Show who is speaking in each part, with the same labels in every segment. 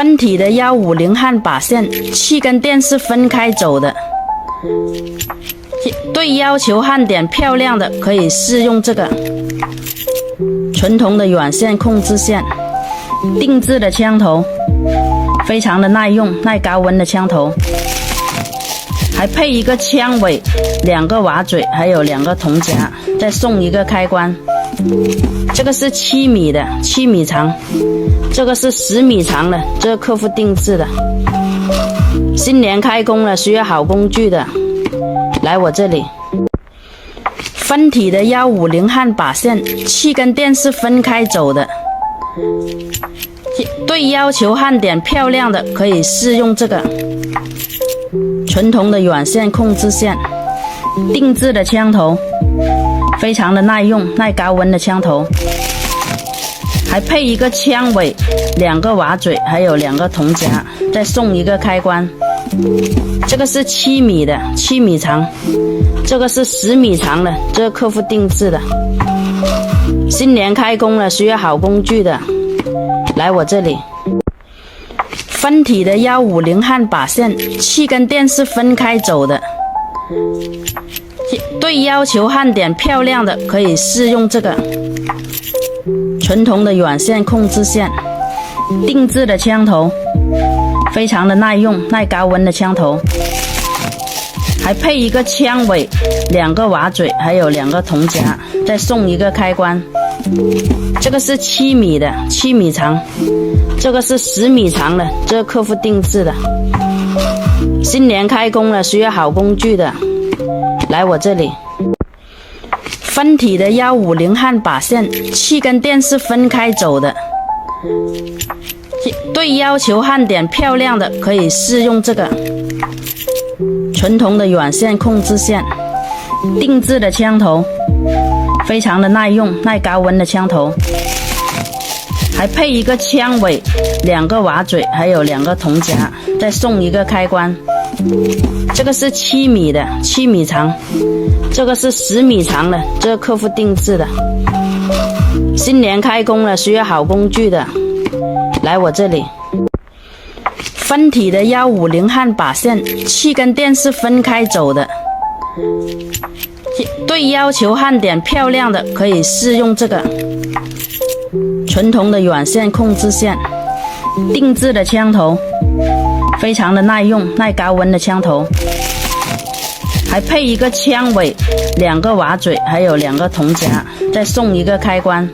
Speaker 1: 分体的150焊把线，气跟电是分开走的。对要求焊点漂亮的，可以试用这个纯铜的软线控制线，定制的枪头，非常的耐用、耐高温的枪头，还配一个枪尾、2个瓦嘴，还有2个铜夹，再送一个开关。这个是7米的，7米长，这个是10米长的，这个客户定制的。新年开工了，需要好工具的，来我这里。分体的150焊把线，气跟电是分开走的。对要求焊点漂亮的，可以试用这个纯铜的软线控制线，定制的枪头，非常的耐用、耐高温的枪头，还配一个枪尾、2个瓦嘴，还有2个铜夹，再送一个开关。这个是7米的，7米长，这个是10米长的，这个客户定制的。新年开工了，需要好工具的，来我这里。分体的150焊把线，气跟电是分开走的。对要求焊点漂亮的，可以试用这个纯铜的软线控制线，定制的枪头，非常的耐用、耐高温的枪头，还配一个枪尾、2个瓦嘴，还有2个铜夹，再送一个开关。这个是7米的，7米长，这个是10米长的，这个客户定制的。新年开工了，需要好工具的，来我这里。分体的150焊把线，气跟电是分开走的。对要求焊点漂亮的，可以试用这个纯铜的软线控制线，定制的枪头，非常的耐用、耐高温的枪头，还配一个枪尾、2个瓦嘴，还有2个铜夹，再送一个开关。这个是7米的，7米长，这个是10米长的，这个客户定制的。新年开工了，需要好工具的，来我这里。分体的150焊把线，气跟电是分开走的。对要求焊点漂亮的，可以试用这个纯铜的软线控制线，定制的枪头，非常的耐用、耐高温的枪头，还配一个枪尾、2个瓦嘴，还有2个铜夹，再送一个开关。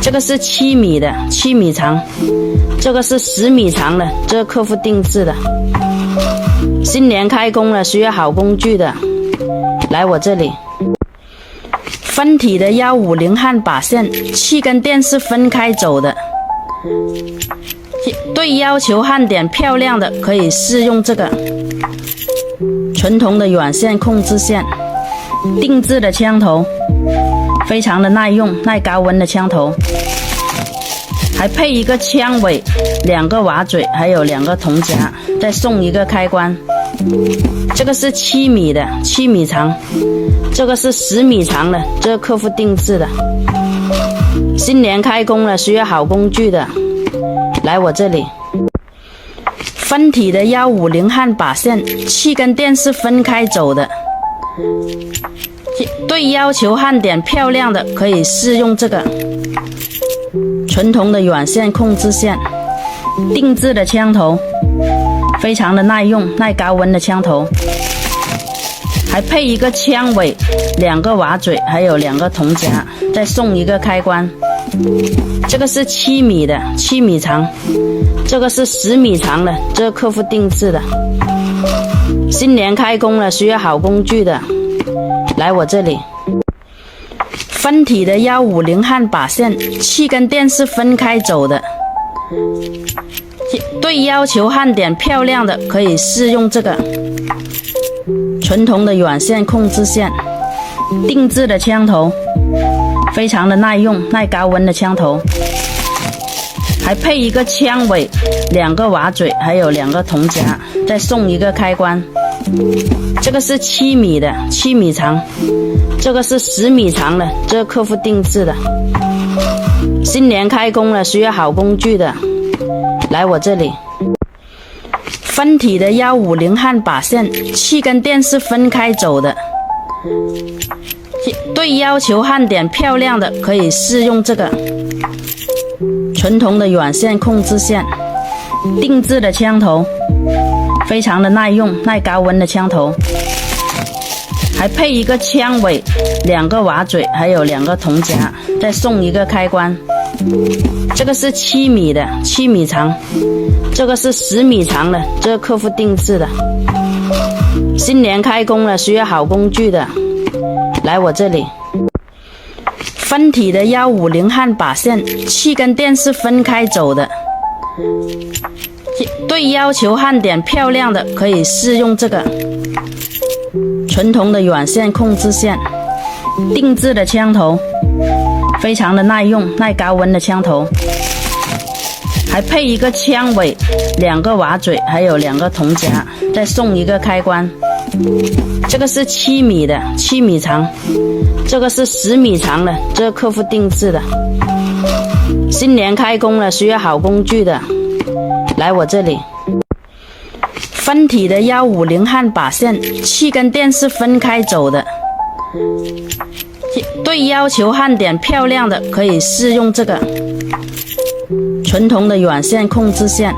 Speaker 1: 这个是7米的，7米长，这个是10米长的，这个客户定制的。新年开工了，需要好工具的，来我这里。分体的150焊把线，气跟电是分开走的。对要求焊点漂亮的，可以试用这个纯铜的软线控制线，定制的枪头，非常的耐用、耐高温的枪头，还配一个枪尾、2个瓦嘴，还有2个铜夹，再送一个开关。这个是7米的，7米长，这个是10米长的，这个客户定制的。新年开工了，需要好工具的，来我这里。分体的150焊把线，气跟电是分开走的。对要求焊点漂亮的，可以试用这个纯铜的软线控制线，定制的枪头，非常的耐用、耐高温的枪头，还配一个枪尾、2个瓦嘴，还有2个铜夹，再送一个开关。这个是7米的，7米长，这个是10米长的，这个客户定制的。新年开工了，需要好工具的，来我这里。分体的150焊把线，气跟电是分开走的。对要求焊点漂亮的，可以试用这个纯铜的软线控制线，定制的枪头，非常的耐用、耐高温的枪头，还配一个枪尾、2个瓦嘴，还有2个铜夹，再送一个开关。这个是7米的，7米长，这个是10米长的，这个客户定制的。新年开工了，需要好工具的，来我这里。分体的150汉把线，7根电是分开走的。对要求焊点漂亮的，可以试用这个纯铜的软线控制线，定制的枪头，非常的耐用、耐高温的枪头，还配一个枪尾、2个瓦嘴，还有2个铜夹，再送一个开关。这个是7米的，7米长，这个是10米长的，这个客户定制的。新年开工了，需要好工具的，来我这里。分体的150汉把线，7根电是分开走的。对要求焊点漂亮的，可以试用这个纯铜的软线控制线，定制的枪头，非常的耐用、耐高温的枪头，还配一个枪尾、2个瓦嘴，还有2个铜夹，再送一个开关。这个是7米的，7米长，这个是10米长的，这个客户定制的。新年开工了，需要好工具的，来我这里。分体的150汉把线，7根电是分开走的。对要求焊点漂亮的，可以试用这个纯铜的软线控制线，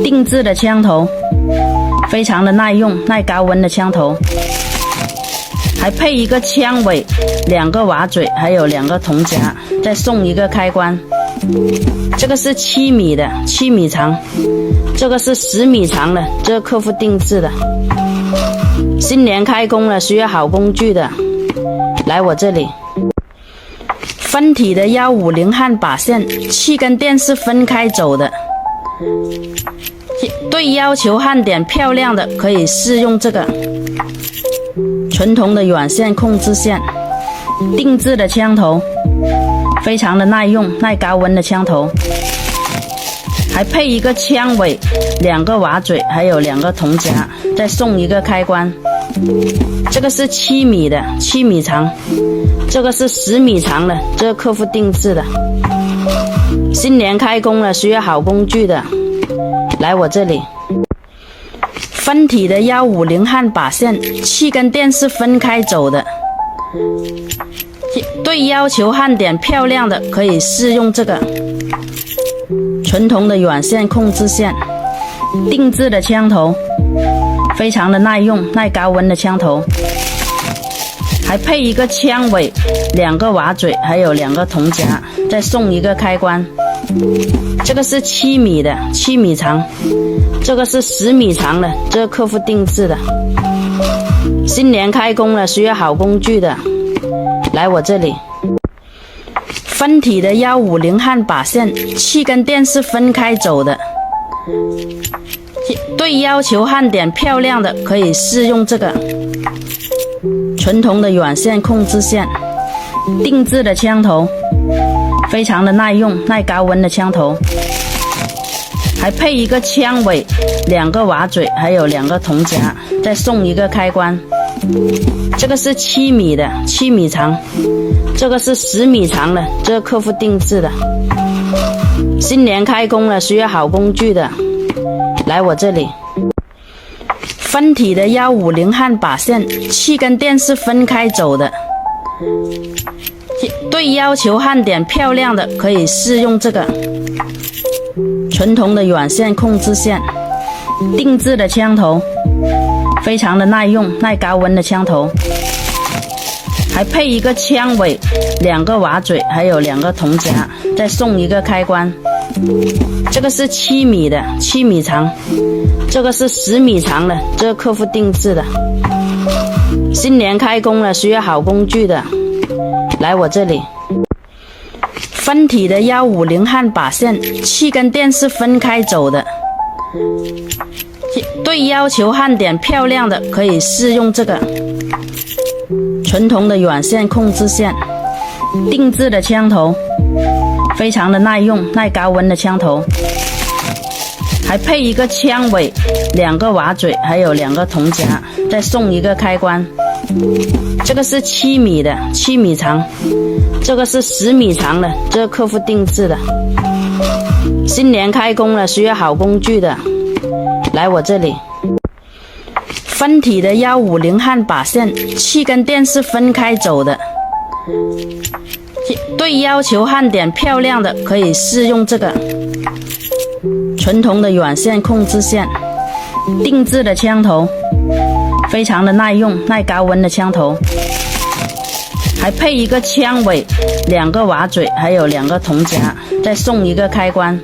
Speaker 1: 定制的枪头，非常的耐用、耐高温的枪头，还配一个枪尾、2个瓦嘴，还有2个铜夹，再送一个开关。这个是7米的，7米长，这个是10米长的，这个客户定制的。新年开工了，需要好工具的，来我这里。分体的150汉把线，7根电是分开走的。对要求焊点漂亮的，可以试用这个纯铜的软线控制线，定制的枪头，非常的耐用、耐高温的枪头，还配一个枪尾、2个瓦嘴，还有2个铜夹，再送一个开关。这个是7米的，7米长，这个是10米长的，这个客户定制的。新年开工了，需要好工具的，来我这里。分体的150汉把线，7根电是分开走的。对要求焊点漂亮的，可以试用这个纯铜的软线控制线，定制的枪头，非常的耐用、耐高温的枪头，还配一个枪尾、2个瓦嘴，还有2个铜夹，再送一个开关。这个是7米的，7米长，这个是10米长的，这个客户定制的。新年开工了，需要好工具的，来我这里。分体的150汉把线，7根电是分开走的。对要求焊点漂亮的，可以试用这个纯铜的软线控制线，定制的枪头，非常的耐用、耐高温的枪头，还配一个枪尾、2个瓦嘴，还有2个铜夹，再送一个开关。这个是7米的，7米长，这个是10米长的，这个客户定制的。新年开工了，需要好工具的，来我这里。分体的150汉把线，7根电是分开走的。对要求焊点漂亮的，可以试用这个纯铜的软线控制线，定制的枪头，非常的耐用、耐高温的枪头，还配一个枪尾、2个瓦嘴，还有2个铜夹，再送一个开关。这个是7米的，7米长，这个是10米长的，这个客户定制的。新年开工了，需要好工具的，来我这里。分体的150汉把线，7根电是分开走的。对要求焊点漂亮的，可以试用这个纯铜的软线控制线，定制的枪头，非常的耐用、耐高温的枪头，还配一个枪尾、2个瓦嘴，还有2个铜夹，再送一个开关。这个是7米的，7米长，这个是10米长的，这个客户定制的。新年开工了，需要好工具的，来我这里。分体的150焊把线，气跟电是分开走的。对要求焊点漂亮的，可以试用这个纯铜的软线控制线，定制的枪头，非常的耐用、耐高温的枪头，还配一个枪尾、2个瓦嘴，还有2个铜夹，再送一个开关。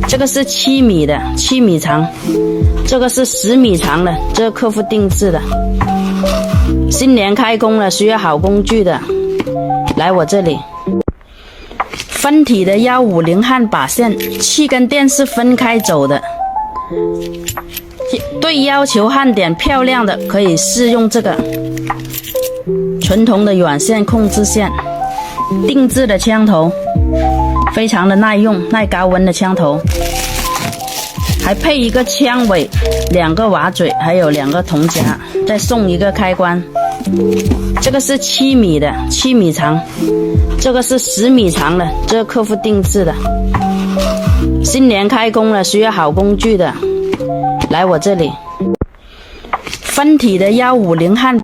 Speaker 1: 这个是7米的，7米长，这个是10米长的，这个客户定制的。新年开工了，需要好工具的，来我这里。分体的150焊把线，气跟电是分开走的。对要求焊点漂亮的，可以试用这个纯铜的软线控制线，定制的枪头，非常的耐用、耐高温的枪头，还配一个枪尾、2个瓦嘴，还有2个铜夹，再送一个开关。这个是7米的，7米长，这个是10米长的，这个客户定制的。新年开工了，需要好工具的，来我这里。分体的150焊